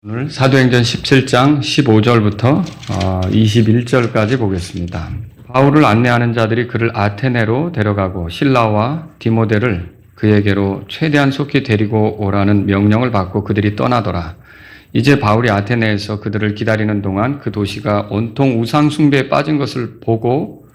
오늘 사도행전 17장 15절부터 21절까지 보겠습니다. 바울을 안내하는 자들이 그를 아테네로 데려가고 실라와 디모데를 그에게로 최대한 속히 데리고 오라는 명령을 받고 그들이 떠나더라. 이제 바울이 아테네에서 그들을 기다리는 동안 그 도시가 온통 우상 숭배에 빠진 것을 보고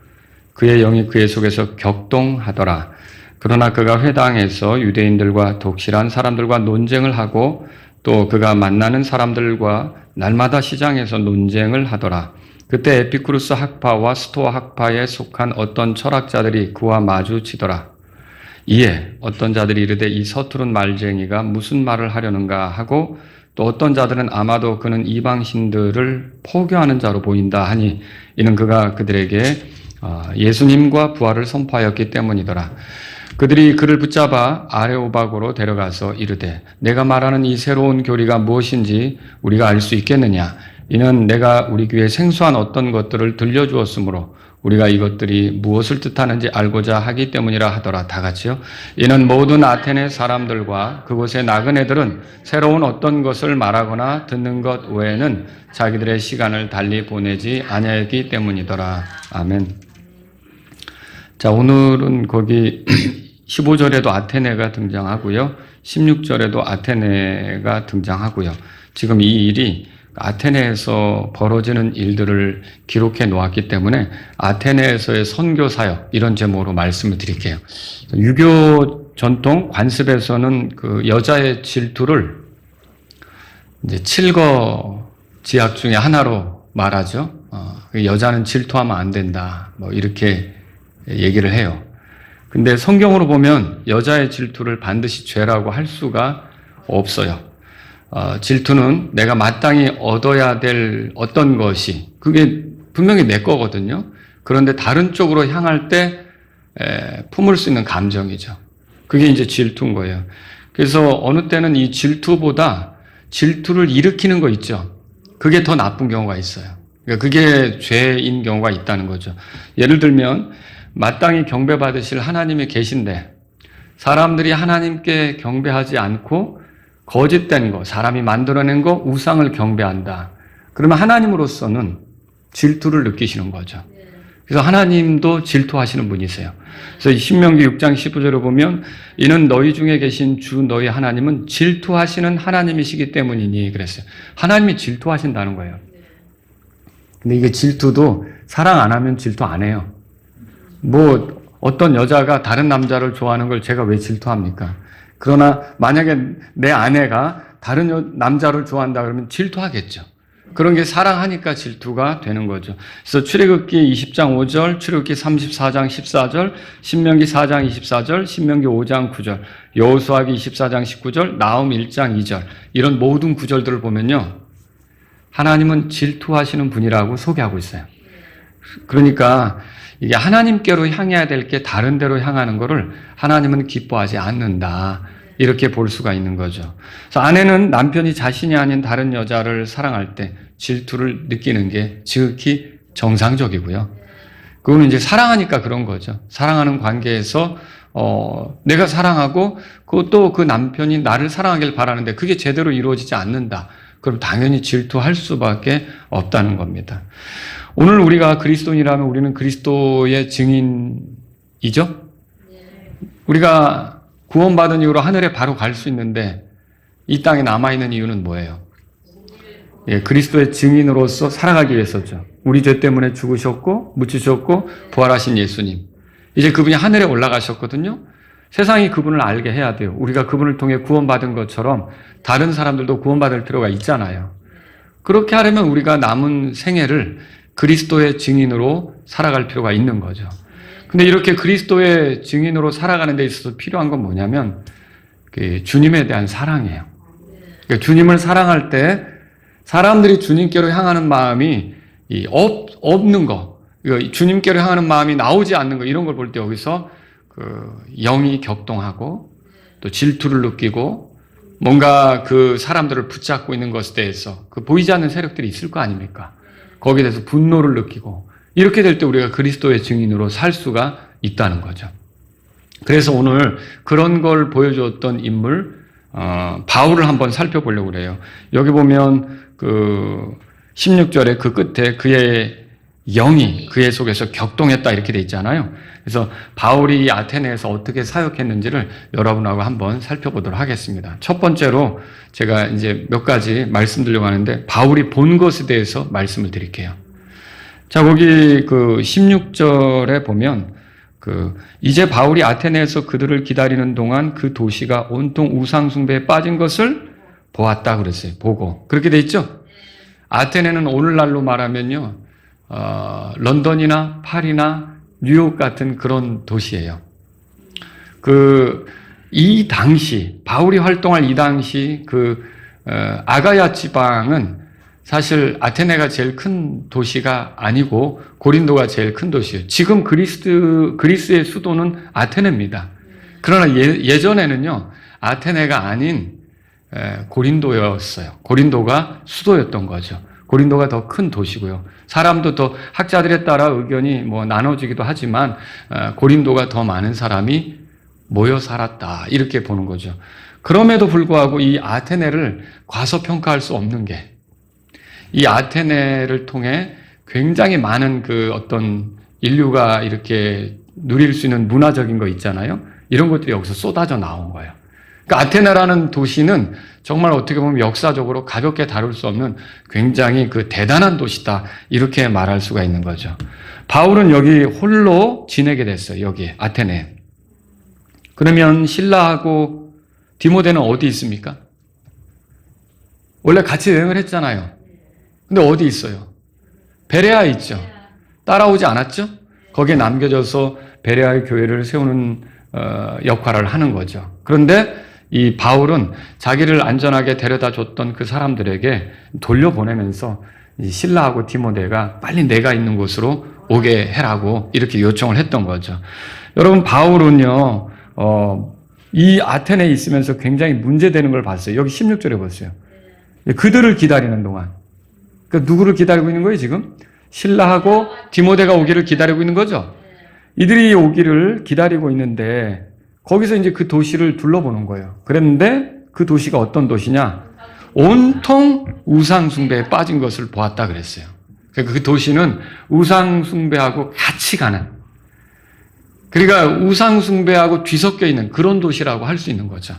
그의 영이 그의 속에서 격동하더라. 그러나 그가 회당에서 유대인들과 독실한 사람들과 논쟁을 하고 또 그가 만나는 사람들과 날마다 시장에서 논쟁을 하더라. 그때 에피쿠루스 학파와 스토아 학파에 속한 어떤 철학자들이 그와 마주치더라. 이에 어떤 자들이 이르되 이 서투른 말쟁이가 무슨 말을 하려는가 하고 또 어떤 자들은 아마도 그는 이방신들을 포교하는 자로 보인다 하니 이는 그가 그들에게 예수님과 부활을 선포하였기 때문이더라. 그들이 그를 붙잡아 아레오바고로 데려가서 이르되 내가 말하는 이 새로운 교리가 무엇인지 우리가 알 수 있겠느냐. 이는 내가 우리 귀에 생소한 어떤 것들을 들려주었으므로 우리가 이것들이 무엇을 뜻하는지 알고자 하기 때문이라 하더라. 다 같이요. 이는 모든 아테네 사람들과 그곳의 나그네들은 새로운 어떤 것을 말하거나 듣는 것 외에는 자기들의 시간을 달리 보내지 아니하였기 때문이더라. 아멘. 자, 오늘은 거기 15절에도 아테네가 등장하고요. 16절에도 아테네가 등장하고요. 지금 이 일이 아테네에서 벌어지는 일들을 기록해 놓았기 때문에 아테네에서의 선교 사역 이런 제목으로 말씀을 드릴게요. 유교 전통 관습에서는 그 여자의 질투를 이제 7거 지약 중에 하나로 말하죠. 여자는 질투하면 안 된다. 뭐 이렇게 얘기를 해요. 근데 성경으로 보면 여자의 질투를 반드시 죄라고 할 수가 없어요. 질투는 내가 마땅히 얻어야 될 어떤 것이 그게 분명히 내 거거든요. 그런데 다른 쪽으로 향할 때 품을 수 있는 감정이죠. 그게 이제 질투인 거예요. 그래서 어느 때는 이 질투보다 질투를 일으키는 거 있죠. 그게 더 나쁜 경우가 있어요. 그러니까 그게 죄인 경우가 있다는 거죠. 예를 들면 마땅히 경배받으실 하나님이 계신데 사람들이 하나님께 경배하지 않고 거짓된 거, 사람이 만들어낸 거, 우상을 경배한다. 그러면 하나님으로서는 질투를 느끼시는 거죠. 그래서 하나님도 질투하시는 분이세요. 그래서 신명기 6장 15절에 보면 이는 너희 중에 계신 주 너희 하나님은 질투하시는 하나님이시기 때문이니 그랬어요. 하나님이 질투하신다는 거예요. 근데 이게 질투도 사랑 안 하면 질투 안 해요. 뭐 어떤 여자가 다른 남자를 좋아하는 걸 제가 왜 질투합니까? 그러나 만약에 내 아내가 다른 남자를 좋아한다 그러면 질투하겠죠. 그런 게 사랑하니까 질투가 되는 거죠. 그래서 출애굽기 20장 5절, 출애굽기 34장 14절, 신명기 4장 24절, 신명기 5장 9절, 여호수아기 24장 19절, 나홈 1장 2절 이런 모든 구절들을 보면요. 하나님은 질투하시는 분이라고 소개하고 있어요. 그러니까 이게 하나님께로 향해야 될 게 다른 데로 향하는 거를 하나님은 기뻐하지 않는다. 이렇게 볼 수가 있는 거죠. 그래서 아내는 남편이 자신이 아닌 다른 여자를 사랑할 때 질투를 느끼는 게 지극히 정상적이고요. 그거는 이제 사랑하니까 그런 거죠. 사랑하는 관계에서 내가 사랑하고 그것도 그 남편이 나를 사랑하길 바라는데 그게 제대로 이루어지지 않는다. 그럼 당연히 질투할 수밖에 없다는 겁니다. 오늘 우리가 그리스도인이라면 우리는 그리스도의 증인이죠? 우리가 구원받은 이후로 하늘에 바로 갈 수 있는데 이 땅에 남아있는 이유는 뭐예요? 그리스도의 증인으로서 살아가기 위해서죠. 우리 죄 때문에 죽으셨고 묻히셨고 부활하신 예수님. 이제 그분이 하늘에 올라가셨거든요. 세상이 그분을 알게 해야 돼요. 우리가 그분을 통해 구원받은 것처럼 다른 사람들도 구원받을 필요가 있잖아요. 그렇게 하려면 우리가 남은 생애를 그리스도의 증인으로 살아갈 필요가 있는 거죠. 근데 이렇게 그리스도의 증인으로 살아가는 데 있어서 필요한 건 뭐냐면 주님에 대한 사랑이에요. 그러니까 주님을 사랑할 때 사람들이 주님께로 향하는 마음이 없는 거, 주님께로 향하는 마음이 나오지 않는 거 이런 걸 볼 때 여기서 영이 격동하고 또 질투를 느끼고 뭔가 그 사람들을 붙잡고 있는 것에 대해서 보이지 않는 세력들이 있을 거 아닙니까? 거기에 대해서 분노를 느끼고 이렇게 될 때 우리가 그리스도의 증인으로 살 수가 있다는 거죠. 그래서 오늘 그런 걸 보여주었던 인물 바울을 한번 살펴보려고 그래요. 여기 보면 그 16절에 그 끝에 그의 영이 그의 속에서 격동했다 이렇게 돼 있잖아요. 그래서 바울이 이 아테네에서 어떻게 사역했는지를 여러분하고 한번 살펴보도록 하겠습니다. 첫 번째로 제가 이제 몇 가지 말씀드리려고 하는데 바울이 본 것에 대해서 말씀을 드릴게요. 자, 거기 그 16절에 보면 이제 바울이 아테네에서 그들을 기다리는 동안 그 도시가 온통 우상숭배에 빠진 것을 보았다 그랬어요. 보고. 그렇게 돼 있죠? 아테네는 오늘날로 말하면요, 런던이나 파리나 뉴욕 같은 그런 도시예요. 이 당시, 바울이 활동할 이 당시 아가야 지방은 사실 아테네가 제일 큰 도시가 아니고 고린도가 제일 큰 도시예요. 지금 그리스의 수도는 아테네입니다. 그러나 예전에는요, 아테네가 아닌 고린도였어요. 고린도가 수도였던 거죠. 고린도가 더 큰 도시고요. 사람도 더 학자들에 따라 의견이 나눠지기도 하지만 고린도가 더 많은 사람이 모여 살았다 이렇게 보는 거죠. 그럼에도 불구하고 이 아테네를 과소평가할 수 없는 게 이 아테네를 통해 굉장히 많은 어떤 인류가 이렇게 누릴 수 있는 문화적인 거 있잖아요. 이런 것들이 여기서 쏟아져 나온 거예요. 그러니까 아테네라는 도시는 정말 어떻게 보면 역사적으로 가볍게 다룰 수 없는 굉장히 대단한 도시다 이렇게 말할 수가 있는 거죠. 바울은 여기 홀로 지내게 됐어요. 여기 아테네. 그러면 실라하고 디모데는 어디 있습니까? 원래 같이 여행을 했잖아요. 근데 어디 있어요? 베레아에 있죠. 따라오지 않았죠? 거기에 남겨져서 베레아의 교회를 세우는 역할을 하는 거죠. 그런데 이 바울은 자기를 안전하게 데려다 줬던 그 사람들에게 돌려보내면서 실라하고 디모데가 빨리 내가 있는 곳으로 오게 해라고 이렇게 요청을 했던 거죠. 여러분, 바울은요, 이 아테네에 있으면서 굉장히 문제되는 걸 봤어요. 여기 16절에 보세요. 그들을 기다리는 동안. 그러니까 누구를 기다리고 있는 거예요, 지금? 실라하고 디모데가 오기를 기다리고 있는 거죠. 이들이 오기를 기다리고 있는데 거기서 이제 그 도시를 둘러보는 거예요. 그랬는데 그 도시가 어떤 도시냐? 온통 우상숭배에 빠진 것을 보았다 그랬어요. 그러니까 그 도시는 우상숭배하고 같이 가는, 그러니까 우상숭배하고 뒤섞여 있는 그런 도시라고 할 수 있는 거죠.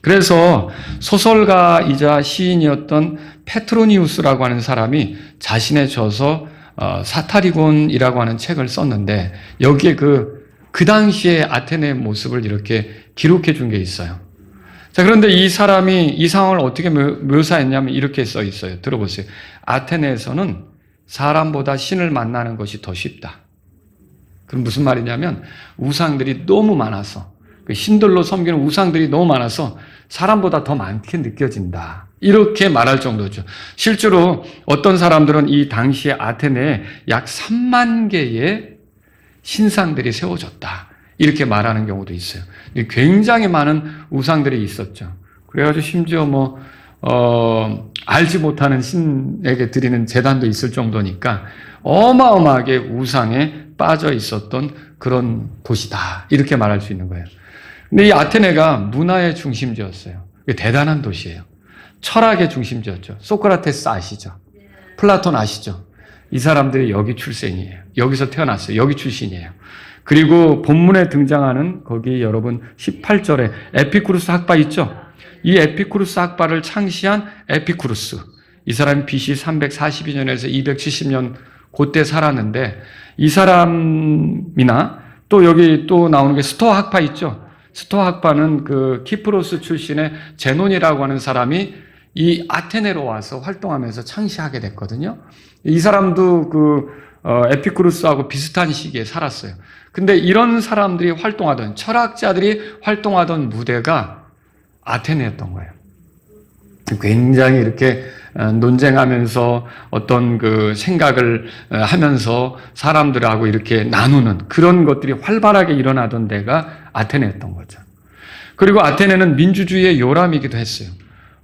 그래서 소설가이자 시인이었던 페트로니우스라고 하는 사람이 자신의 저서 사타리곤이라고 하는 책을 썼는데 여기에 그 당시의 아테네의 모습을 이렇게 기록해 준 게 있어요. 자, 그런데 이 사람이 이 상황을 어떻게 묘사했냐면 이렇게 써 있어요. 들어보세요. 아테네에서는 사람보다 신을 만나는 것이 더 쉽다. 그럼 무슨 말이냐면 우상들이 너무 많아서, 신들로 섬기는 우상들이 너무 많아서 사람보다 더 많게 느껴진다. 이렇게 말할 정도죠. 실제로 어떤 사람들은 이 당시에 아테네에 약 3만 개의 신상들이 세워졌다. 이렇게 말하는 경우도 있어요. 굉장히 많은 우상들이 있었죠. 그래가지고 심지어 알지 못하는 신에게 드리는 제단도 있을 정도니까 어마어마하게 우상에 빠져 있었던 그런 도시다. 이렇게 말할 수 있는 거예요. 근데 이 아테네가 문화의 중심지였어요. 대단한 도시예요. 철학의 중심지였죠. 소크라테스 아시죠? 플라톤 아시죠? 이 사람들이 여기 출생이에요. 여기서 태어났어요. 여기 출신이에요. 그리고 본문에 등장하는 거기 여러분 18절에 에피쿠루스 학파 있죠? 이 에피쿠루스 학파를 창시한 에피쿠루스. 이 사람이 BC 342년에서 270년 그때 살았는데 이 사람이나 또 여기 또 나오는 게 스토아 학파 있죠? 스토아 학파는 키프로스 출신의 제논이라고 하는 사람이 이 아테네로 와서 활동하면서 창시하게 됐거든요. 이 사람도 에피쿠루스하고 비슷한 시기에 살았어요. 근데 이런 사람들이 활동하던, 철학자들이 활동하던 무대가 아테네였던 거예요. 굉장히 이렇게 논쟁하면서 어떤 생각을 하면서 사람들하고 이렇게 나누는 그런 것들이 활발하게 일어나던 데가 아테네였던 거죠. 그리고 아테네는 민주주의의 요람이기도 했어요.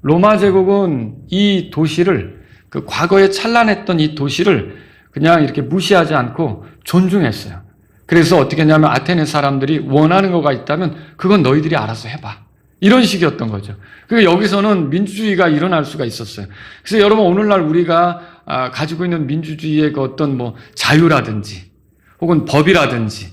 로마 제국은 이 도시를, 과거에 찬란했던 이 도시를 그냥 이렇게 무시하지 않고 존중했어요. 그래서 어떻게 했냐면 아테네 사람들이 원하는 거가 있다면 그건 너희들이 알아서 해봐. 이런 식이었던 거죠. 그러니까 여기서는 민주주의가 일어날 수가 있었어요. 그래서 여러분 오늘날 우리가 가지고 있는 민주주의의 그 어떤 뭐 자유라든지 혹은 법이라든지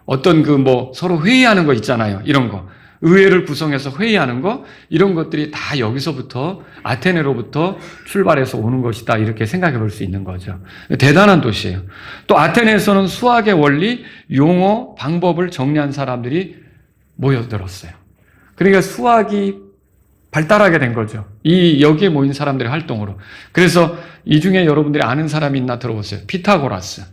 어떤 그 뭐 서로 회의하는 거 있잖아요. 이런 거. 의회를 구성해서 회의하는 거 이런 것들이 다 여기서부터 아테네로부터 출발해서 오는 것이다. 이렇게 생각해 볼 수 있는 거죠. 대단한 도시예요. 또 아테네에서는 수학의 원리, 용어, 방법을 정리한 사람들이 모여들었어요. 그러니까 수학이 발달하게 된 거죠. 여기에 모인 사람들의 활동으로. 그래서 이 중에 여러분들이 아는 사람이 있나 들어보세요. 피타고라스,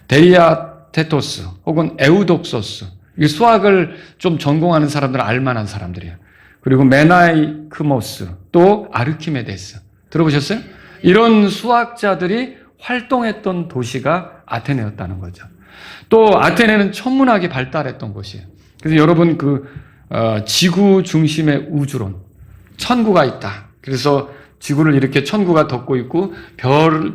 데이아테토스, 혹은 에우독소스. 이 수학을 좀 전공하는 사람들은 알만한 사람들이에요. 그리고 메나이크모스, 또 아르키메데스. 들어보셨어요? 이런 수학자들이 활동했던 도시가 아테네였다는 거죠. 또 아테네는 천문학이 발달했던 곳이에요. 그래서 여러분 지구 중심의 우주론, 천구가 있다. 그래서 지구를 이렇게 천구가 덮고 있고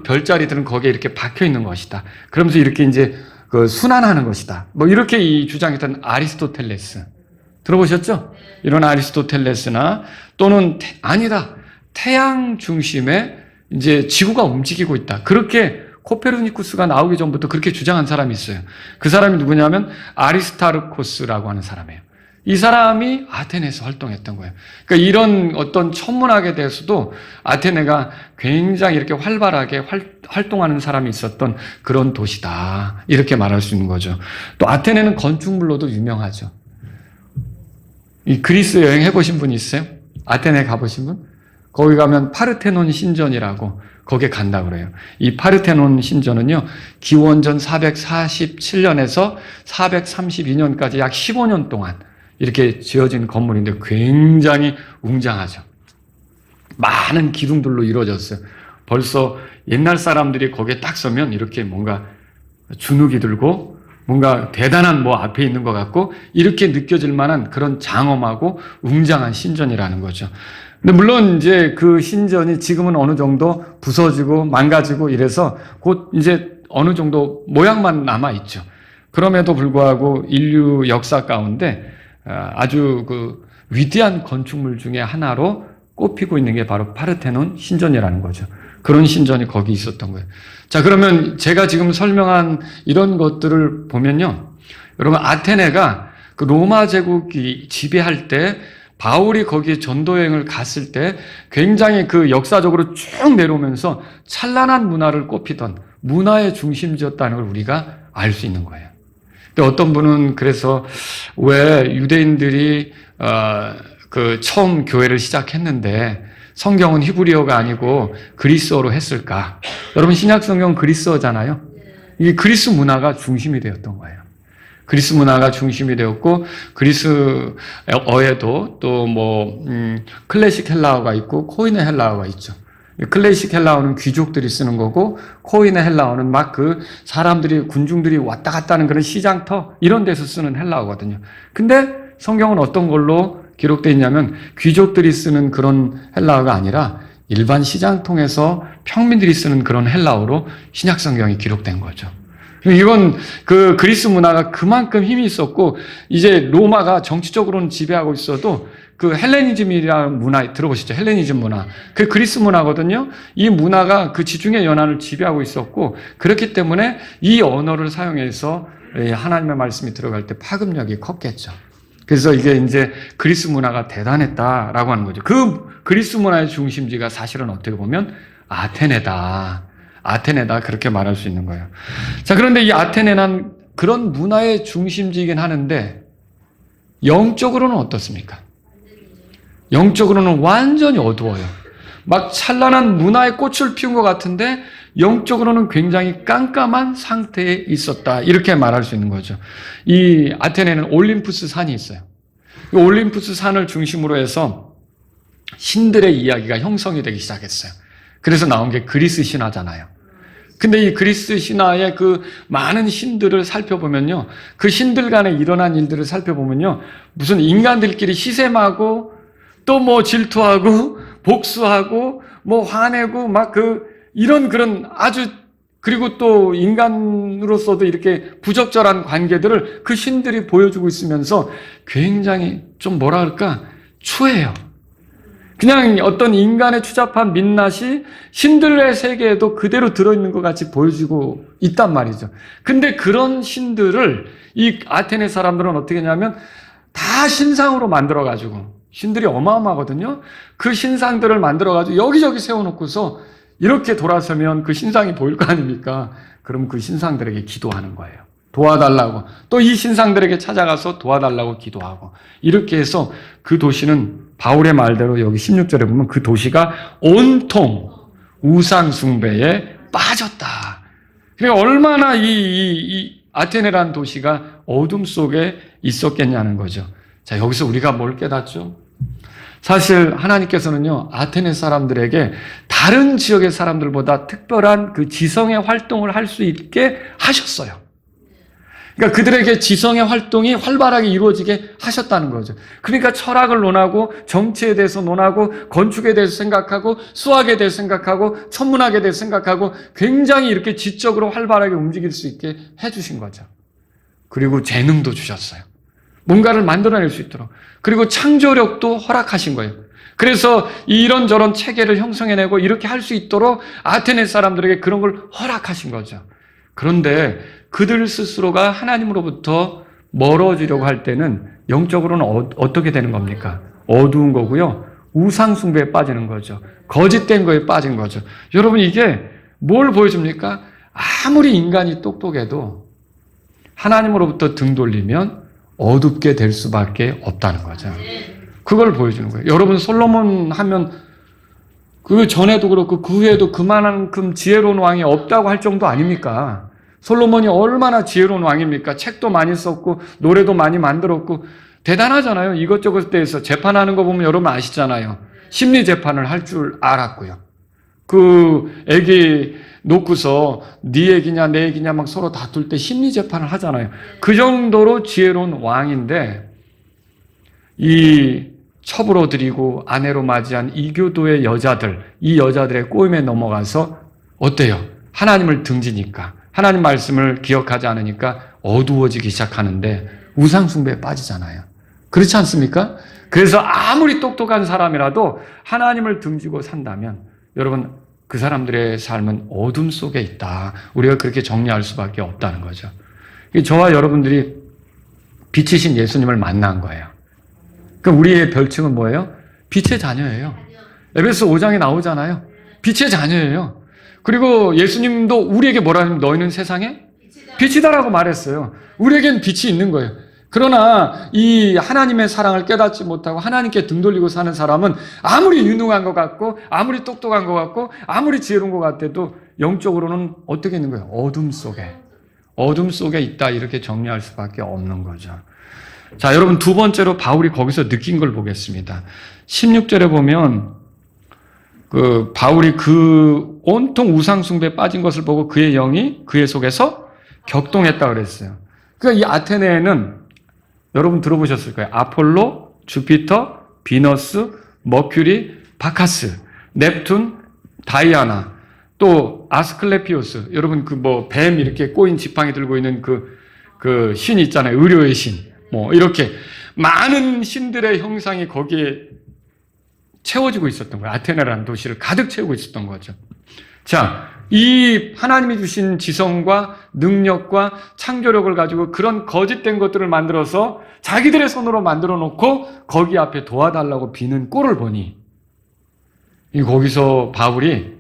별자리들은 거기에 이렇게 박혀 있는 것이다. 그러면서 이렇게 이제 순환하는 것이다. 뭐 이렇게 이 주장했던 아리스토텔레스. 들어보셨죠? 이런 아리스토텔레스나 또는 아니다. 태양 중심에 이제 지구가 움직이고 있다. 그렇게 코페르니쿠스가 나오기 전부터 그렇게 주장한 사람이 있어요. 그 사람이 누구냐면 아리스타르코스라고 하는 사람이에요. 이 사람이 아테네에서 활동했던 거예요. 그러니까 이런 어떤 천문학에 대해서도 아테네가 굉장히 이렇게 활발하게 활동하는 사람이 있었던 그런 도시다. 이렇게 말할 수 있는 거죠. 또 아테네는 건축물로도 유명하죠. 이 그리스 여행 해보신 분 있어요? 아테네 가보신 분? 거기 가면 파르테논 신전이라고 거기에 간다 그래요. 이 파르테논 신전은요, 기원전 447년에서 432년까지 약 15년 동안 이렇게 지어진 건물인데 굉장히 웅장하죠. 많은 기둥들로 이루어졌어요. 벌써 옛날 사람들이 거기에 딱 서면 이렇게 뭔가 주눅이 들고 뭔가 대단한 뭐 앞에 있는 것 같고 이렇게 느껴질 만한 그런 장엄하고 웅장한 신전이라는 거죠. 근데 물론 이제 그 신전이 지금은 어느 정도 부서지고 망가지고 이래서 곧 이제 어느 정도 모양만 남아있죠. 그럼에도 불구하고 인류 역사 가운데 아주 위대한 건축물 중에 하나로 꼽히고 있는 게 바로 파르테논 신전이라는 거죠. 그런 신전이 거기 있었던 거예요. 자, 그러면 제가 지금 설명한 이런 것들을 보면요. 여러분, 아테네가 그 로마 제국이 지배할 때 바울이 거기에 전도여행을 갔을 때 굉장히 역사적으로 쭉 내려오면서 찬란한 문화를 꼽히던 문화의 중심지였다는 걸 우리가 알 수 있는 거예요. 어떤 분은 그래서 왜 유대인들이 처음 교회를 시작했는데 성경은 히브리어가 아니고 그리스어로 했을까? 여러분 신약 성경은 그리스어잖아요. 이 그리스 문화가 중심이 되었던 거예요. 그리스 문화가 중심이 되었고 그리스어에도 또 클래식 헬라어가 있고 코인의 헬라어가 있죠. 클래식 헬라어는 귀족들이 쓰는 거고 코인의 헬라어는 막 사람들이 군중들이 왔다 갔다 하는 그런 시장터 이런 데서 쓰는 헬라어거든요. 근데 성경은 어떤 걸로 기록되어 있냐면 귀족들이 쓰는 그런 헬라어가 아니라 일반 시장통에서 평민들이 쓰는 그런 헬라어로 신약 성경이 기록된 거죠. 이건 그리스 문화가 그만큼 힘이 있었고 이제 로마가 정치적으로는 지배하고 있어도 헬레니즘이라는 문화 들어보시죠? 헬레니즘 문화. 그리스 문화거든요. 이 문화가 지중해 연안을 지배하고 있었고 그렇기 때문에 이 언어를 사용해서 하나님의 말씀이 들어갈 때 파급력이 컸겠죠. 그래서 이게 이제 그리스 문화가 대단했다라고 하는 거죠. 그리스 문화의 중심지가 사실은 어떻게 보면 아테네다. 그렇게 말할 수 있는 거예요. 자, 그런데 이 아테네는 그런 문화의 중심지이긴 하는데 영적으로는 어떻습니까? 영적으로는 완전히 어두워요. 막 찬란한 문화의 꽃을 피운 것 같은데 영적으로는 굉장히 깜깜한 상태에 있었다. 이렇게 말할 수 있는 거죠. 이 아테네는 올림푸스 산이 있어요. 이 올림푸스 산을 중심으로 해서 신들의 이야기가 형성이 되기 시작했어요. 그래서 나온 게 그리스 신화잖아요. 근데 이 그리스 신화의 많은 신들을 살펴보면요. 그 신들 간에 일어난 일들을 살펴보면요. 무슨 인간들끼리 시샘하고 또 질투하고 복수하고 화내고 이런 그런 아주 그리고 또 인간으로서도 이렇게 부적절한 관계들을 그 신들이 보여주고 있으면서 굉장히 좀 뭐라 할까? 추해요. 그냥 어떤 인간의 추잡한 민낯이 신들의 세계에도 그대로 들어있는 것 같이 보여지고 있단 말이죠. 근데 그런 신들을 이 아테네 사람들은 어떻게 했냐면 다 신상으로 만들어가지고, 신들이 어마어마하거든요. 그 신상들을 만들어가지고 여기저기 세워놓고서 이렇게 돌아서면 그 신상이 보일 거 아닙니까? 그럼 그 신상들에게 기도하는 거예요. 도와달라고. 또 이 신상들에게 찾아가서 도와달라고 기도하고. 이렇게 해서 그 도시는 바울의 말대로 여기 16절에 보면 그 도시가 온통 우상숭배에 빠졌다. 그러니까 얼마나 이 아테네라는 도시가 어둠 속에 있었겠냐는 거죠. 자, 여기서 우리가 뭘 깨닫죠? 사실 하나님께서는요, 아테네 사람들에게 다른 지역의 사람들보다 특별한 그 지성의 활동을 할 수 있게 하셨어요. 그러니까 그들에게 지성의 활동이 활발하게 이루어지게 하셨다는 거죠. 그러니까 철학을 논하고, 정치에 대해서 논하고, 건축에 대해서 생각하고, 수학에 대해서 생각하고, 천문학에 대해서 생각하고, 굉장히 이렇게 지적으로 활발하게 움직일 수 있게 해주신 거죠. 그리고 재능도 주셨어요. 뭔가를 만들어낼 수 있도록. 그리고 창조력도 허락하신 거예요. 그래서 이런저런 체계를 형성해내고 이렇게 할 수 있도록 아테네 사람들에게 그런 걸 허락하신 거죠. 그런데 그들 스스로가 하나님으로부터 멀어지려고 할 때는 영적으로는 어떻게 되는 겁니까? 어두운 거고요. 우상숭배에 빠지는 거죠. 거짓된 거에 빠진 거죠. 여러분, 이게 뭘 보여줍니까? 아무리 인간이 똑똑해도 하나님으로부터 등 돌리면 어둡게 될 수밖에 없다는 거죠. 그걸 보여주는 거예요. 여러분, 솔로몬 하면 그 전에도 그렇고 그 후에도 그만큼 지혜로운 왕이 없다고 할 정도 아닙니까? 솔로몬이 얼마나 지혜로운 왕입니까? 책도 많이 썼고 노래도 많이 만들었고 대단하잖아요. 이것저것 대해서 재판하는 거 보면 여러분 아시잖아요. 심리 재판을 할 줄 알았고요. 그 애기 놓고서 네 애기냐 내 애기냐 막 서로 다툴 때 심리 재판을 하잖아요. 그 정도로 지혜로운 왕인데 이 첩으로 들이고 아내로 맞이한 이교도의 여자들, 이 여자들의 꼬임에 넘어가서 어때요? 하나님을 등지니까, 하나님 말씀을 기억하지 않으니까 어두워지기 시작하는데 우상숭배에 빠지잖아요. 그렇지 않습니까? 그래서 아무리 똑똑한 사람이라도 하나님을 등지고 산다면 여러분, 그 사람들의 삶은 어둠 속에 있다. 우리가 그렇게 정리할 수밖에 없다는 거죠. 저와 여러분들이 빛이신 예수님을 만난 거예요. 그럼 우리의 별칭은 뭐예요? 빛의 자녀예요. 에베소 5장에 나오잖아요. 빛의 자녀예요. 그리고 예수님도 우리에게 뭐라 하면 너희는 세상에 빛이다라고 말했어요. 우리에겐 빛이 있는 거예요. 그러나 이 하나님의 사랑을 깨닫지 못하고 하나님께 등 돌리고 사는 사람은 아무리 유능한 것 같고 아무리 똑똑한 것 같고 아무리 지혜로운 것 같아도 영적으로는 어떻게 있는 거예요? 어둠 속에 있다, 이렇게 정리할 수밖에 없는 거죠. 자, 여러분, 두 번째로 바울이 거기서 느낀 걸 보겠습니다. 16절에 보면 그 바울이 그 온통 우상숭배에 빠진 것을 보고 그의 영이 그의 속에서 격동했다 그랬어요. 그러니까 이 아테네에는 여러분 들어보셨을 거예요. 아폴로, 주피터, 비너스, 머큐리, 바카스, 넵툰, 다이아나, 또 아스클레피오스. 여러분 그 뭐 뱀 이렇게 꼬인 지팡이 들고 있는 그 신 있잖아요. 의료의 신. 뭐 이렇게 많은 신들의 형상이 거기에 채워지고 있었던 거예요. 아테네라는 도시를 가득 채우고 있었던 거죠. 자, 이 하나님이 주신 지성과 능력과 창조력을 가지고 그런 거짓된 것들을 만들어서 자기들의 손으로 만들어 놓고 거기 앞에 도와달라고 비는 꼴을 보니 거기서 바울이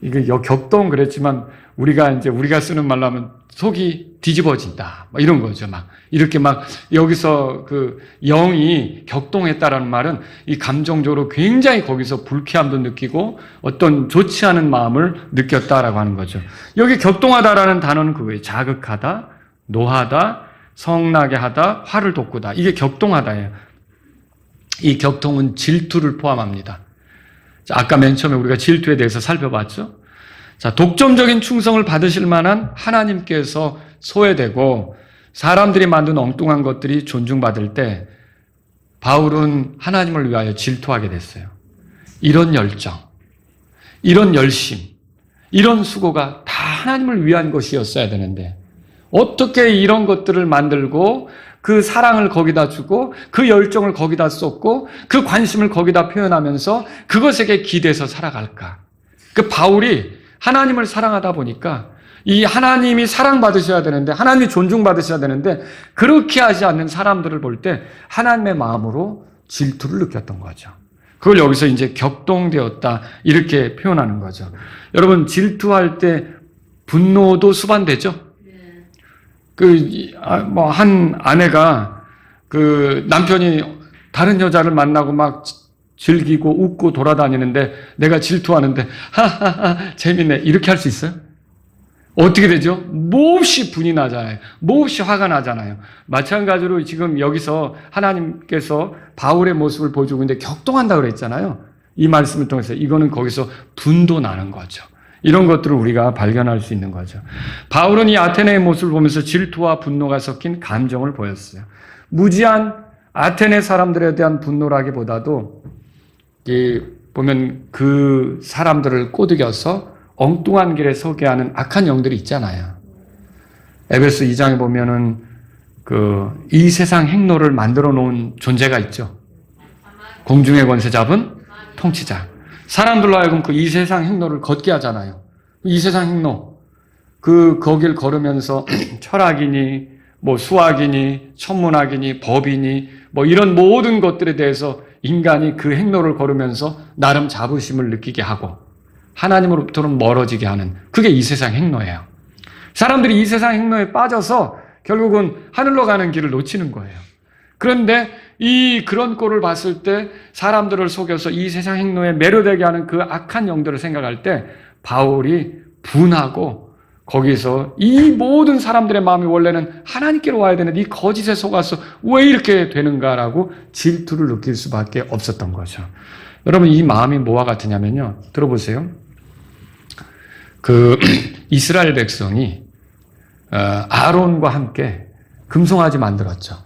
이게 격동 그랬지만 우리가 쓰는 말로 하면 속이 뒤집어진다. 막 이런 거죠. 막 이렇게 막 여기서 그 영이 격동했다라는 말은 이 감정적으로 굉장히 거기서 불쾌함도 느끼고 어떤 좋지 않은 마음을 느꼈다라고 하는 거죠. 여기 격동하다라는 단어는 그거예요. 자극하다, 노하다, 성나게 하다, 화를 돋구다. 이게 격동하다예요. 이 격동은 질투를 포함합니다. 자, 아까 맨 처음에 우리가 질투에 대해서 살펴봤죠. 자, 독점적인 충성을 받으실 만한 하나님께서 소외되고 사람들이 만든 엉뚱한 것들이 존중받을 때 바울은 하나님을 위하여 질투하게 됐어요. 이런 열정, 이런 열심, 이런 수고가 다 하나님을 위한 것이었어야 되는데 어떻게 이런 것들을 만들고 그 사랑을 거기다 주고 그 열정을 거기다 쏟고 그 관심을 거기다 표현하면서 그것에게 기대서 살아갈까? 그 바울이 하나님을 사랑하다 보니까 이 하나님이 사랑받으셔야 되는데 하나님이 존중받으셔야 되는데 그렇게 하지 않는 사람들을 볼 때 하나님의 마음으로 질투를 느꼈던 거죠. 그걸 여기서 이제 격동되었다 이렇게 표현하는 거죠. 여러분 질투할 때 분노도 수반되죠. 한 아내가 그 남편이 다른 여자를 만나고 막 즐기고 웃고 돌아다니는데 내가 질투하는데 하하하 재밌네 이렇게 할 수 있어요? 어떻게 되죠? 몹시 분이 나잖아요. 몹시 화가 나잖아요. 마찬가지로 지금 여기서 하나님께서 바울의 모습을 보여주고 있는데 격동한다고 그랬잖아요. 이 말씀을 통해서 이거는 거기서 분도 나는 거죠. 이런 것들을 우리가 발견할 수 있는 거죠. 바울은 이 아테네의 모습을 보면서 질투와 분노가 섞인 감정을 보였어요. 무지한 아테네 사람들에 대한 분노라기보다도 보면 그 사람들을 꼬드겨서 엉뚱한 길에 서게 하는 악한 영들이 있잖아요. 에베소 2장에 보면은 이 세상 행로를 만들어 놓은 존재가 있죠. 공중의 권세 잡은 통치자. 사람들로 하여금 이 세상 행로를 걷게 하잖아요. 이 세상 행로. 거길 걸으면서 철학이니, 수학이니, 천문학이니, 법이니, 이런 모든 것들에 대해서 인간이 그 행로를 걸으면서 나름 자부심을 느끼게 하고 하나님으로부터는 멀어지게 하는 그게 이 세상 행로예요. 사람들이 이 세상 행로에 빠져서 결국은 하늘로 가는 길을 놓치는 거예요. 그런데 그런 꼴을 봤을 때 사람들을 속여서 이 세상 행로에 매료되게 하는 그 악한 영들을 생각할 때 바울이 분하고 거기서 이 모든 사람들의 마음이 원래는 하나님께로 와야 되는데 이 거짓에 속아서 왜 이렇게 되는가라고 질투를 느낄 수밖에 없었던 거죠. 여러분 이 마음이 뭐와 같으냐면요. 들어보세요. 이스라엘 백성이 아론과 함께 금송아지 만들었죠.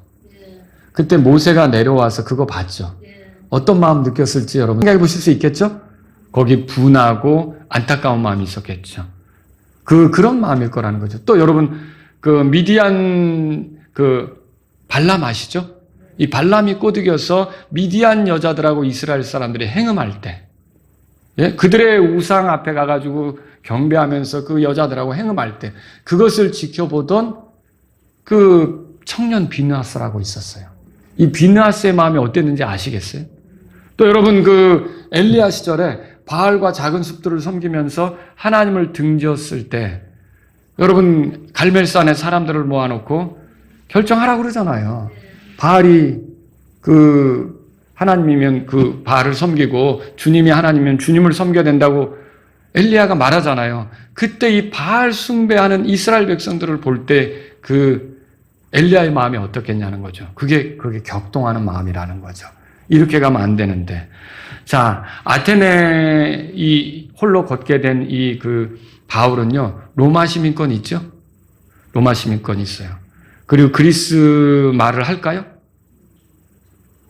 그때 모세가 내려와서 그거 봤죠. 어떤 마음 느꼈을지 여러분 생각해 보실 수 있겠죠? 거기 분하고 안타까운 마음이 있었겠죠. 그런 마음일 거라는 거죠. 또 여러분 미디안 발람 아시죠? 이 발람이 꼬드겨서 미디안 여자들하고 이스라엘 사람들이 행음할 때 그들의 우상 앞에 가가지고 경배하면서 그 여자들하고 행음할 때 그것을 지켜보던 청년 비느하스라고 있었어요. 이 비느하스의 마음이 어땠는지 아시겠어요? 또 여러분 엘리야 시절에 바알과 작은 숲들을 섬기면서 하나님을 등졌을 때 여러분 갈멜산에 사람들을 모아놓고 결정하라고 그러잖아요. 바알이 하나님이면 바알을 섬기고 주님이 하나님이면 주님을 섬겨야 된다고 엘리야가 말하잖아요. 그때 이 바알 숭배하는 이스라엘 백성들을 볼 때 엘리야의 마음이 어떻겠냐는 거죠. 그게 격동하는 마음이라는 거죠. 이렇게 가면 안 되는데. 자, 아테네 홀로 걷게 된 바울은요, 로마 시민권 있죠? 로마 시민권 있어요. 그리고 그리스 말을 할까요?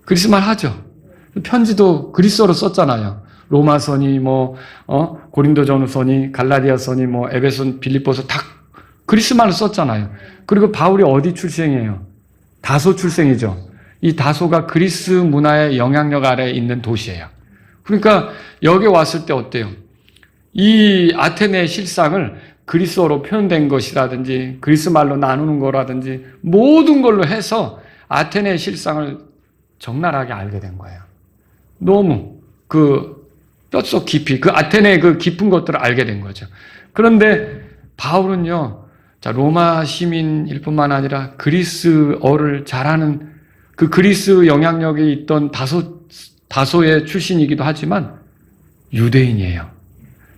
그리스 말 하죠. 편지도 그리스어로 썼잖아요. 로마서니, 고린도전서니, 갈라디아서니, 에베소, 빌립보서 다 그리스 말로 썼잖아요. 그리고 바울이 어디 출생이에요? 다소 출생이죠. 이 다소가 그리스 문화의 영향력 아래에 있는 도시예요. 그러니까 여기 왔을 때 어때요? 이 아테네의 실상을 그리스어로 표현된 것이라든지 그리스 말로 나누는 거라든지 모든 걸로 해서 아테네의 실상을 적나라하게 알게 된 거예요. 너무 뼛속 깊이 아테네의 깊은 것들을 알게 된 거죠. 그런데 바울은요, 자, 로마 시민일 뿐만 아니라 그리스어를 잘하는 그리스 영향력이 있던 다소의 출신이기도 하지만 유대인이에요.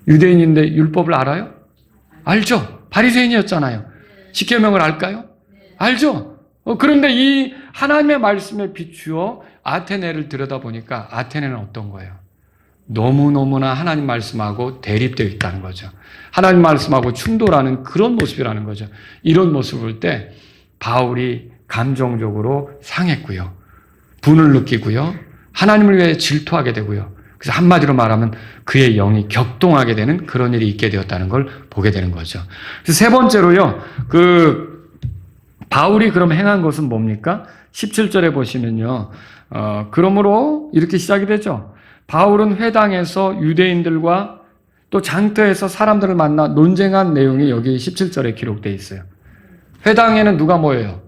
유대인인데 율법을 알아요? 알죠. 바리새인이었잖아요. 십계명을 알까요? 알죠. 그런데 이 하나님의 말씀에 비추어 아테네를 들여다보니까 아테네는 어떤 거예요? 너무너무나 하나님 말씀하고 대립되어 있다는 거죠. 하나님 말씀하고 충돌하는 그런 모습이라는 거죠. 이런 모습을 볼 때 바울이 감정적으로 상했고요. 분을 느끼고요. 하나님을 위해 질투하게 되고요. 그래서 한마디로 말하면 그의 영이 격동하게 되는 그런 일이 있게 되었다는 걸 보게 되는 거죠. 그래서 세 번째로요, 바울이 그럼 행한 것은 뭡니까? 17절에 보시면요, 그러므로 이렇게 시작이 되죠. 바울은 회당에서 유대인들과 또 장터에서 사람들을 만나 논쟁한 내용이 여기 17절에 기록되어 있어요. 회당에는 누가 모여요?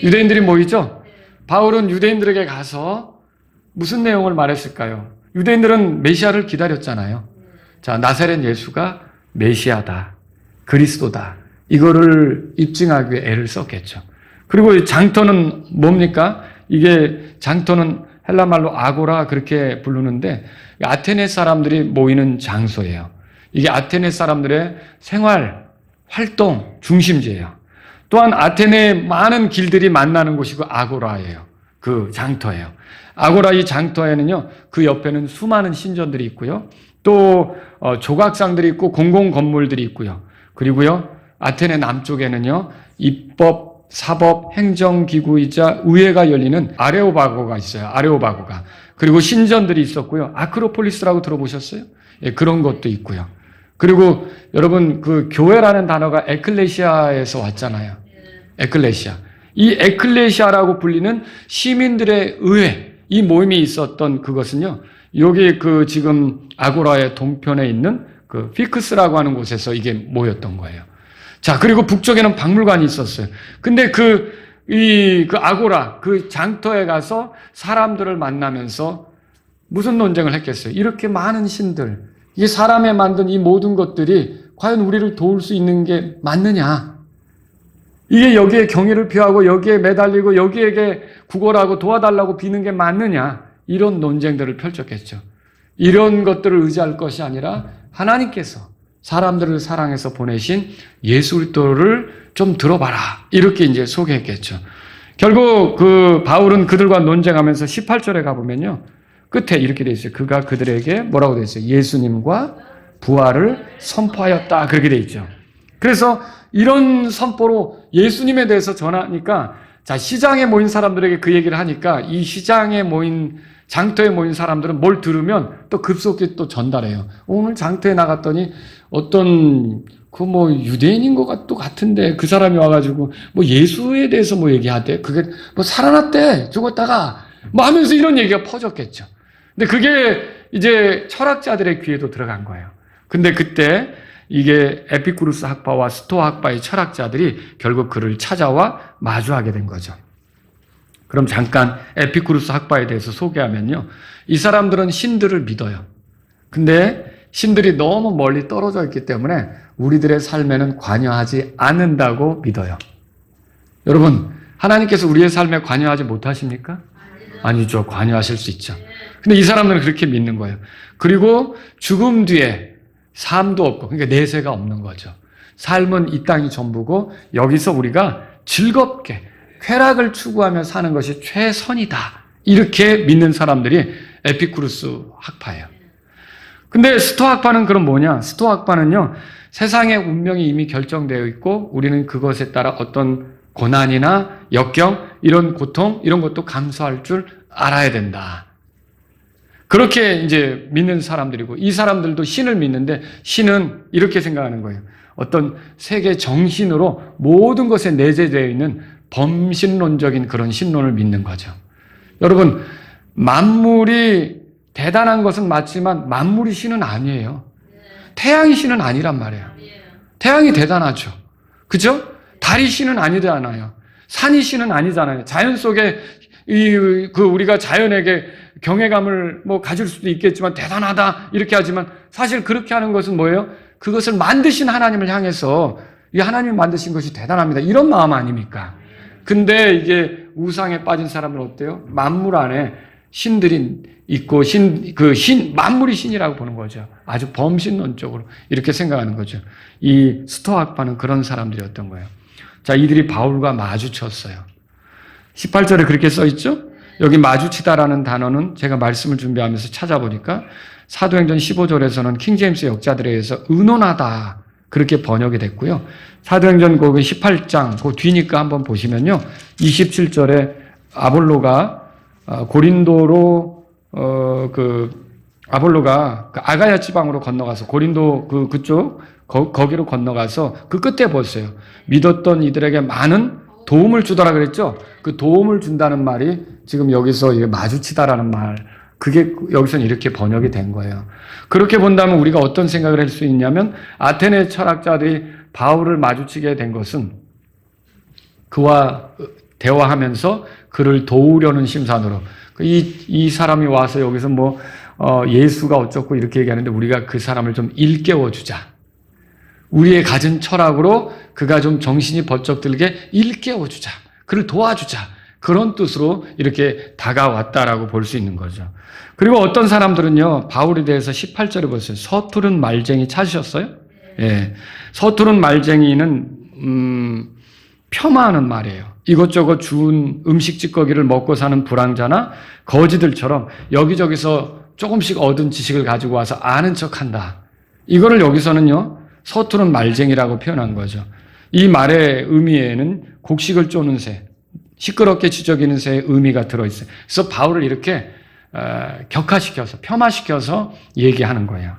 유대인들이 모이죠? 바울은 유대인들에게 가서 무슨 내용을 말했을까요? 유대인들은 메시아를 기다렸잖아요. 자, 나사렛 예수가 메시아다, 그리스도다, 이거를 입증하기 위해 애를 썼겠죠. 그리고 장터는 뭡니까? 이게 장터는 헬라 말로 아고라 그렇게 부르는데 아테네 사람들이 모이는 장소예요. 이게 아테네 사람들의 생활, 활동 중심지예요. 또한 아테네의 많은 길들이 만나는 곳이고 아고라예요. 그 장터예요. 아고라 이 장터에는요, 그 옆에는 수많은 신전들이 있고요. 또 조각상들이 있고 공공 건물들이 있고요. 그리고요, 아테네 남쪽에는요, 입법, 사법, 행정기구이자 의회가 열리는 아레오바고가 있어요. 아레오바고가. 그리고 신전들이 있었고요. 아크로폴리스라고 들어보셨어요? 예, 그런 것도 있고요. 그리고 여러분 그 교회라는 단어가 에클레시아에서 왔잖아요. 에클레시아. 이 에클레시아라고 불리는 시민들의 의회, 이 모임이 있었던 그것은요, 여기 그 지금 아고라의 동편에 있는 그 피크스라고 하는 곳에서 이게 모였던 거예요. 자, 그리고 북쪽에는 박물관이 있었어요. 근데 그 아고라, 그 장터에 가서 사람들을 만나면서 무슨 논쟁을 했겠어요? 이렇게 많은 신들, 이 사람이 만든 이 모든 것들이 과연 우리를 도울 수 있는 게 맞느냐? 이게 여기에 경의를 표하고 여기에 매달리고 여기에게 구걸하고 도와달라고 비는 게 맞느냐? 이런 논쟁들을 펼쳤겠죠. 이런 것들을 의지할 것이 아니라 하나님께서 사람들을 사랑해서 보내신 예수 그리스도를 좀 들어봐라. 이렇게 이제 소개했겠죠. 결국 그 바울은 그들과 논쟁하면서 18절에 가보면요, 끝에 이렇게 돼 있어요. 그가 그들에게 뭐라고 돼 있어요? 예수님과 부활을 선포하였다. 그렇게 돼 있죠. 그래서 이런 선포로 예수님에 대해서 전하니까, 자, 시장에 모인 사람들에게 그 얘기를 하니까 이 시장에 모인, 장터에 모인 사람들은 뭘 들으면 또 급속히 또 전달해요. 오늘 장터에 나갔더니 어떤 유대인인 것 같은데 그 사람이 와가지고 예수에 대해서 얘기하대. 그게 살아났대. 죽었다가 하면서 이런 얘기가 퍼졌겠죠. 근데 그게 이제 철학자들의 귀에도 들어간 거예요. 근데 그때 이게 에피쿠루스 학파와 스토아 학파의 철학자들이 결국 그를 찾아와 마주하게 된 거죠. 그럼 잠깐 에피쿠루스 학파에 대해서 소개하면요, 이 사람들은 신들을 믿어요. 근데 신들이 너무 멀리 떨어져 있기 때문에 우리들의 삶에는 관여하지 않는다고 믿어요. 여러분, 하나님께서 우리의 삶에 관여하지 못하십니까? 아니죠. 관여하실 수 있죠. 근데 이 사람들은 그렇게 믿는 거예요. 그리고 죽음 뒤에 삶도 없고, 그러니까 내세가 없는 거죠. 삶은 이 땅이 전부고 여기서 우리가 즐겁게 쾌락을 추구하며 사는 것이 최선이다. 이렇게 믿는 사람들이 에피쿠루스 학파예요. 근데 스토아 학파는 그럼 뭐냐? 스토아 학파는요, 세상의 운명이 이미 결정되어 있고 우리는 그것에 따라 어떤 고난이나 역경, 이런 고통, 이런 것도 감수할 줄 알아야 된다. 그렇게 이제 믿는 사람들이고, 이 사람들도 신을 믿는데 신은 이렇게 생각하는 거예요. 어떤 세계 정신으로 모든 것에 내재되어 있는 범신론적인 그런 신론을 믿는 거죠. 여러분, 만물이 대단한 것은 맞지만 만물이 신은 아니에요. 태양이 신은 아니란 말이에요. 태양이 대단하죠. 그죠? 달이 신은 아니잖아요. 산이 신은 아니잖아요. 자연 속에 우리가 자연에게 경외감을 가질 수도 있겠지만 대단하다 이렇게 하지만 사실 그렇게 하는 것은 뭐예요? 그것을 만드신 하나님을 향해서 이 하나님이 만드신 것이 대단합니다. 이런 마음 아닙니까? 근데 이게 우상에 빠진 사람은 어때요? 만물 안에 신들이 있고 만물이 신이라고 보는 거죠. 아주 범신론적으로 이렇게 생각하는 거죠. 이 스토아 학파는 그런 사람들이었던 거예요. 자, 이들이 바울과 마주쳤어요. 18절에 그렇게 써 있죠? 여기 마주치다라는 단어는 제가 말씀을 준비하면서 찾아보니까 사도행전 15절에서는 킹제임스 역자들에 의해서 의논하다 그렇게 번역이 됐고요. 사도행전 거기 18장 그 뒤니까 한번 보시면요. 27절에 아볼로가 고린도로 아볼로가 그 아가야 지방으로 건너가서 고린도 그쪽 거기로 건너가서 그 끝에 보세요. 믿었던 이들에게 많은 도움을 주더라 그랬죠. 그 도움을 준다는 말이 지금 여기서 마주치다라는 말, 그게 여기서는 이렇게 번역이 된 거예요. 그렇게 본다면 우리가 어떤 생각을 할 수 있냐면 아테네 철학자들이 바울을 마주치게 된 것은 그와 대화하면서 그를 도우려는 심산으로 이 사람이 와서 여기서 예수가 어쩌고 이렇게 얘기하는데 우리가 그 사람을 좀 일깨워주자. 우리의 가진 철학으로 그가 좀 정신이 번쩍 들게 일깨워주자. 그를 도와주자. 그런 뜻으로 이렇게 다가왔다라고 볼 수 있는 거죠. 그리고 어떤 사람들은요, 바울에 대해서 18절에 보세요. 서투른 말쟁이 찾으셨어요? 예. 서투른 말쟁이는, 폄하하는 말이에요. 이것저것 주운 음식 찌꺼기를 먹고 사는 불황자나 거지들처럼 여기저기서 조금씩 얻은 지식을 가지고 와서 아는 척 한다. 이거를 여기서는요, 서투른 말쟁이라고 표현한 거죠. 이 말의 의미에는 곡식을 쪼는 새, 시끄럽게 지저귀는 새의 의미가 들어있어요. 그래서 바울을 이렇게 격화시켜서, 폄하시켜서 얘기하는 거예요.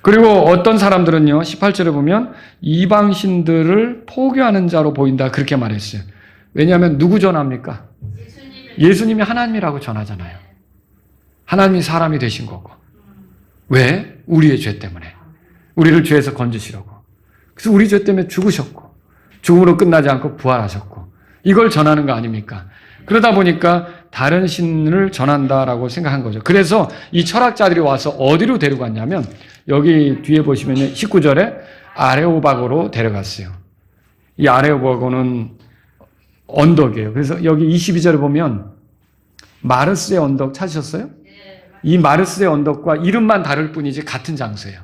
그리고 어떤 사람들은요, 18절에 보면 이방신들을 포교하는 자로 보인다. 그렇게 말했어요. 왜냐하면 누구 전합니까? 예수님이 하나님이라고 전하잖아요. 하나님이 사람이 되신 거고. 왜? 우리의 죄 때문에. 우리를 죄에서 건지시려고. 그래서 우리 죄 때문에 죽으셨고, 죽음으로 끝나지 않고 부활하셨고, 이걸 전하는 거 아닙니까? 그러다 보니까 다른 신을 전한다라고 생각한 거죠. 그래서 이 철학자들이 와서 어디로 데려갔냐면, 여기 뒤에 보시면 19절에 아레오바고로 데려갔어요. 이 아레오바고는 언덕이에요. 그래서 여기 22절에 보면 마르스의 언덕 찾으셨어요? 이 마르스의 언덕과 이름만 다를 뿐이지 같은 장소예요.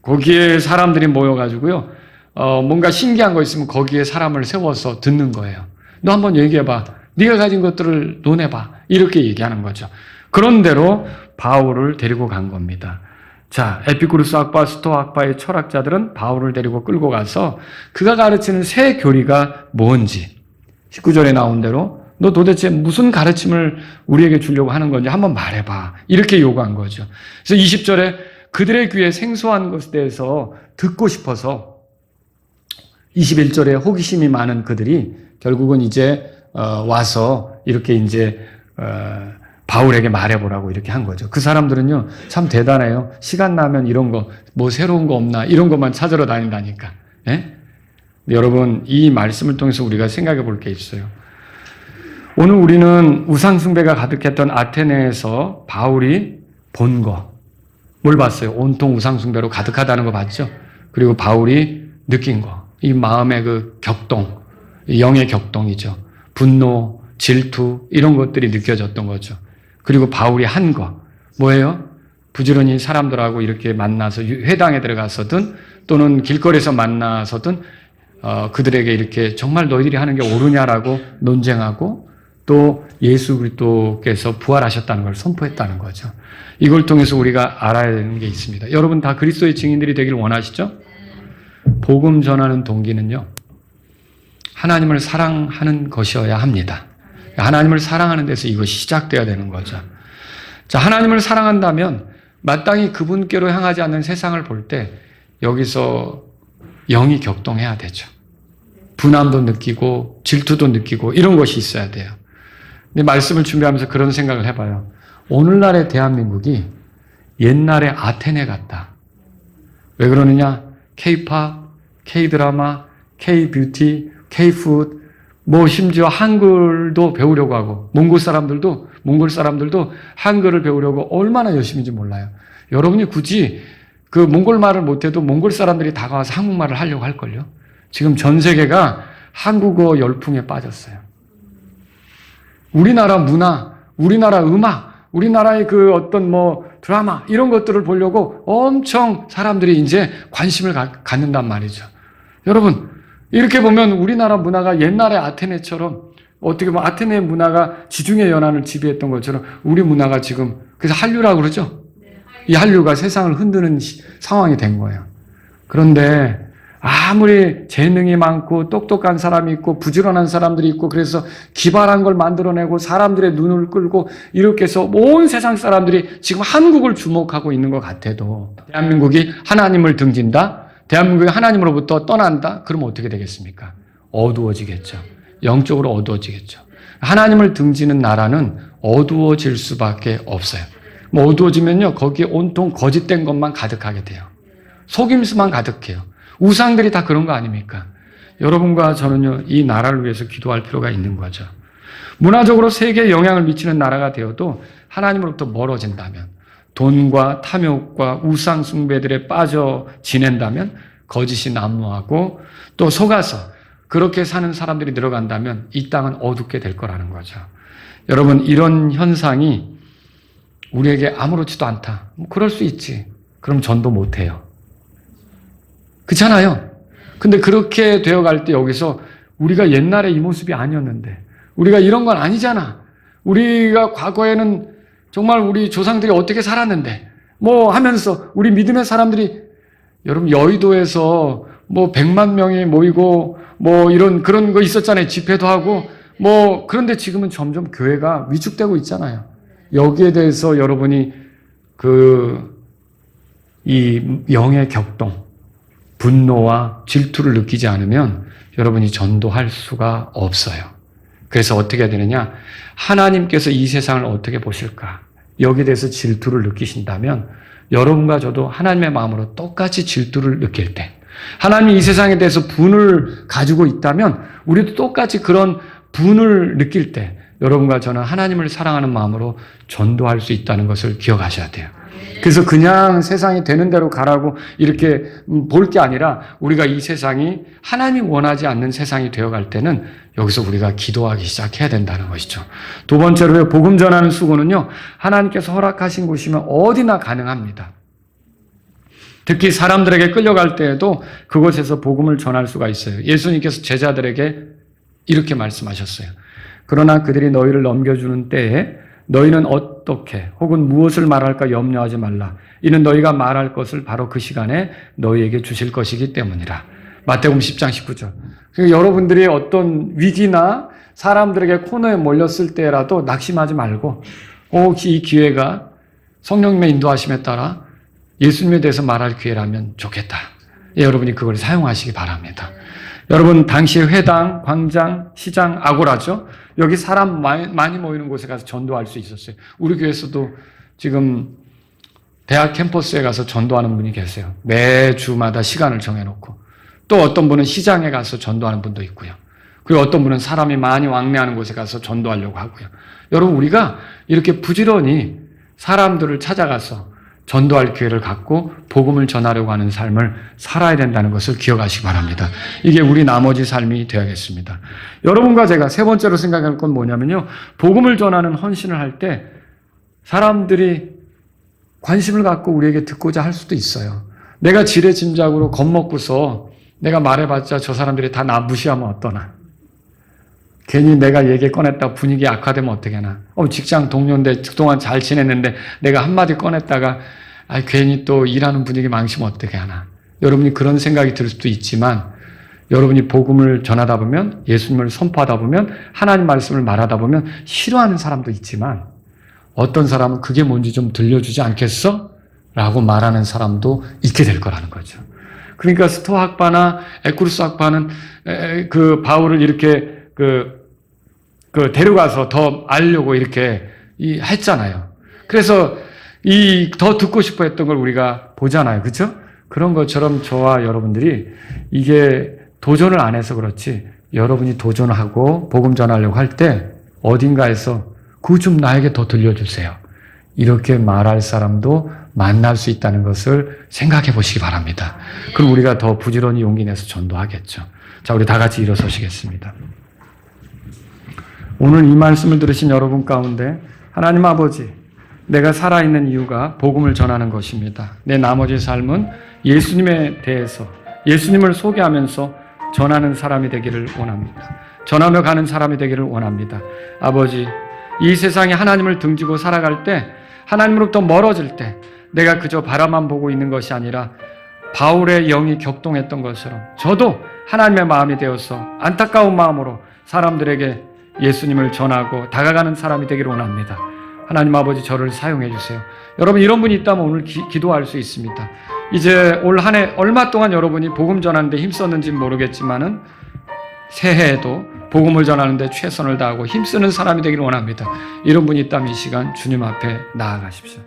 거기에 사람들이 모여가지고요, 뭔가 신기한 거 있으면 거기에 사람을 세워서 듣는 거예요. 너 한번 얘기해봐. 네가 가진 것들을 논해봐. 이렇게 얘기하는 거죠. 그런 대로 바울을 데리고 간 겁니다. 자, 에피쿠르스 학파, 스토아 학파의 철학자들은 바울을 데리고 끌고 가서 그가 가르치는 새 교리가 뭔지 19절에 나온 대로 너 도대체 무슨 가르침을 우리에게 주려고 하는 건지 한번 말해봐. 이렇게 요구한 거죠. 그래서 20절에 그들의 귀에 생소한 것에 대해서 듣고 싶어서 21절에 호기심이 많은 그들이 결국은 이제 와서 이렇게 이제 바울에게 말해보라고 이렇게 한 거죠. 그 사람들은요, 참 대단해요. 시간 나면 이런 거, 뭐 새로운 거 없나, 이런 것만 찾으러 다닌다니까. 예? 여러분, 이 말씀을 통해서 우리가 생각해 볼 게 있어요. 오늘 우리는 우상숭배가 가득했던 아테네에서 바울이 본 거, 뭘 봤어요? 온통 우상숭배로 가득하다는 거 봤죠? 그리고 바울이 느낀 거, 이 마음의 그 격동, 영의 격동이죠. 분노, 질투, 이런 것들이 느껴졌던 거죠. 그리고 바울이 한 거, 뭐예요? 부지런히 사람들하고 이렇게 만나서 회당에 들어가서든 또는 길거리에서 만나서든 그들에게 이렇게 정말 너희들이 하는 게 옳으냐라고 논쟁하고 또 예수 그리스도께서 부활하셨다는 걸 선포했다는 거죠. 이걸 통해서 우리가 알아야 되는 게 있습니다. 여러분 다 그리스도의 증인들이 되길 원하시죠? 복음 전하는 동기는요, 하나님을 사랑하는 것이어야 합니다. 하나님을 사랑하는 데서 이것이 시작돼야 되는 거죠. 자, 하나님을 사랑한다면 마땅히 그분께로 향하지 않는 세상을 볼 때 여기서 영이 격동해야 되죠. 분함도 느끼고 질투도 느끼고 이런 것이 있어야 돼요. 근데 말씀을 준비하면서 그런 생각을 해봐요. 오늘날의 대한민국이 옛날의 아테네 같다. 왜 그러느냐? K-팝, K-드라마, K-뷰티, K-푸드, 뭐 심지어 한글도 배우려고 하고 몽골 사람들도 한글을 배우려고 얼마나 열심인지 몰라요. 여러분이 굳이 그 몽골 말을 못해도 몽골 사람들이 다가와서 한국말을 하려고 할걸요. 지금 전 세계가 한국어 열풍에 빠졌어요. 우리나라 문화, 우리나라 음악, 우리나라의 그 어떤 뭐 드라마 이런 것들을 보려고 엄청 사람들이 이제 관심을 갖는단 말이죠. 여러분, 이렇게 보면 우리나라 문화가 옛날의 아테네처럼 어떻게 보면 아테네 문화가 지중해 연안을 지배했던 것처럼 우리 문화가 지금 그래서 한류라고 그러죠. 이 한류가 세상을 흔드는 상황이 된 거예요. 그런데 아무리 재능이 많고 똑똑한 사람이 있고 부지런한 사람들이 있고 그래서 기발한 걸 만들어내고 사람들의 눈을 끌고 이렇게 해서 온 세상 사람들이 지금 한국을 주목하고 있는 것 같아도 대한민국이 하나님을 등진다? 대한민국이 하나님으로부터 떠난다? 그러면 어떻게 되겠습니까? 어두워지겠죠. 영적으로 어두워지겠죠. 하나님을 등지는 나라는 어두워질 수밖에 없어요. 뭐 어두워지면요, 거기에 온통 거짓된 것만 가득하게 돼요. 속임수만 가득해요. 우상들이 다 그런 거 아닙니까? 여러분과 저는요, 이 나라를 위해서 기도할 필요가 있는 거죠. 문화적으로 세계에 영향을 미치는 나라가 되어도 하나님으로부터 멀어진다면, 돈과 탐욕과 우상 숭배들에 빠져 지낸다면 거짓이 난무하고 또 속아서 그렇게 사는 사람들이 늘어간다면 이 땅은 어둡게 될 거라는 거죠. 여러분, 이런 현상이 우리에게 아무렇지도 않다. 뭐 그럴 수 있지. 그럼 전도 못 해요. 그렇잖아요. 근데 그렇게 되어갈 때 여기서 우리가 옛날에 이 모습이 아니었는데, 우리가 이런 건 아니잖아. 우리가 과거에는 정말 우리 조상들이 어떻게 살았는데, 뭐 하면서 우리 믿음의 사람들이, 여러분 여의도에서 뭐 100만 명이 모이고 뭐 그런 거 있었잖아요. 집회도 하고 뭐 그런데 지금은 점점 교회가 위축되고 있잖아요. 여기에 대해서 여러분이 이 영의 격동, 분노와 질투를 느끼지 않으면 여러분이 전도할 수가 없어요. 그래서 어떻게 해야 되느냐? 하나님께서 이 세상을 어떻게 보실까? 여기에 대해서 질투를 느끼신다면 여러분과 저도 하나님의 마음으로 똑같이 질투를 느낄 때, 하나님이 이 세상에 대해서 분을 가지고 있다면 우리도 똑같이 그런 분을 느낄 때 여러분과 저는 하나님을 사랑하는 마음으로 전도할 수 있다는 것을 기억하셔야 돼요. 그래서 그냥 세상이 되는 대로 가라고 이렇게 볼 게 아니라 우리가 이 세상이 하나님이 원하지 않는 세상이 되어갈 때는 여기서 우리가 기도하기 시작해야 된다는 것이죠. 두 번째로 복음 전하는 수고는요, 하나님께서 허락하신 곳이면 어디나 가능합니다. 특히 사람들에게 끌려갈 때에도 그곳에서 복음을 전할 수가 있어요. 예수님께서 제자들에게 이렇게 말씀하셨어요. 그러나 그들이 너희를 넘겨주는 때에 너희는 어떻게 혹은 무엇을 말할까 염려하지 말라. 이는 너희가 말할 것을 바로 그 시간에 너희에게 주실 것이기 때문이라. 마태복음 10장 19절. 그러니까 여러분들이 어떤 위기나 사람들에게 코너에 몰렸을 때라도 낙심하지 말고 혹시 이 기회가 성령님의 인도하심에 따라 예수님에 대해서 말할 기회라면 좋겠다. 여러분이 그걸 사용하시기 바랍니다. 여러분, 당시에 회당, 광장, 시장, 아고라죠. 여기 사람 많이 모이는 곳에 가서 전도할 수 있었어요. 우리 교회에서도 지금 대학 캠퍼스에 가서 전도하는 분이 계세요. 매주마다 시간을 정해놓고. 또 어떤 분은 시장에 가서 전도하는 분도 있고요. 그리고 어떤 분은 사람이 많이 왕래하는 곳에 가서 전도하려고 하고요. 여러분, 우리가 이렇게 부지런히 사람들을 찾아가서 전도할 기회를 갖고 복음을 전하려고 하는 삶을 살아야 된다는 것을 기억하시기 바랍니다. 이게 우리 나머지 삶이 되어야겠습니다. 여러분과 제가 세 번째로 생각할 건 뭐냐면요, 복음을 전하는 헌신을 할 때 사람들이 관심을 갖고 우리에게 듣고자 할 수도 있어요. 내가 지레짐작으로 겁먹고서 내가 말해봤자 저 사람들이 다 나 무시하면 어떠나. 괜히 내가 얘기 꺼냈다가 분위기 악화되면 어떡하나. 직장 동료인데 그동안 잘 지냈는데 내가 한마디 꺼냈다가 괜히 또 일하는 분위기 망치면 어떻게 하나. 여러분이 그런 생각이 들 수도 있지만 여러분이 복음을 전하다 보면, 예수님을 선포하다 보면, 하나님 말씀을 말하다 보면 싫어하는 사람도 있지만 어떤 사람은 그게 뭔지 좀 들려주지 않겠어? 라고 말하는 사람도 있게 될 거라는 거죠. 그러니까 스토아 학파나 에쿠르스 학파는 그 바울을 이렇게 데려가서 더 알려고 이렇게 했잖아요. 그래서 더 듣고 싶어 했던 걸 우리가 보잖아요. 그렇죠? 그런 것처럼 저와 여러분들이 이게 도전을 안 해서 그렇지, 여러분이 도전하고 복음 전하려고 할 때 어딘가에서 그거 좀 나에게 더 들려주세요. 이렇게 말할 사람도 만날 수 있다는 것을 생각해 보시기 바랍니다. 그럼 우리가 더 부지런히 용기 내서 전도하겠죠. 자, 우리 다 같이 일어서시겠습니다. 오늘 이 말씀을 들으신 여러분 가운데 하나님 아버지, 내가 살아있는 이유가 복음을 전하는 것입니다. 내 나머지 삶은 예수님에 대해서, 예수님을 소개하면서 전하는 사람이 되기를 원합니다. 전하며 가는 사람이 되기를 원합니다. 아버지, 이 세상에 하나님을 등지고 살아갈 때, 하나님으로부터 멀어질 때 내가 그저 바라만 보고 있는 것이 아니라 바울의 영이 격동했던 것처럼 저도 하나님의 마음이 되어서 안타까운 마음으로 사람들에게 예수님을 전하고 다가가는 사람이 되기를 원합니다. 하나님 아버지, 저를 사용해 주세요. 여러분, 이런 분이 있다면 오늘 기도할 수 있습니다. 이제 올 한 해 얼마 동안 여러분이 복음 전하는데 힘썼는지는 모르겠지만은 새해에도 복음을 전하는데 최선을 다하고 힘쓰는 사람이 되기를 원합니다. 이런 분이 있다면 이 시간 주님 앞에 나아가십시오.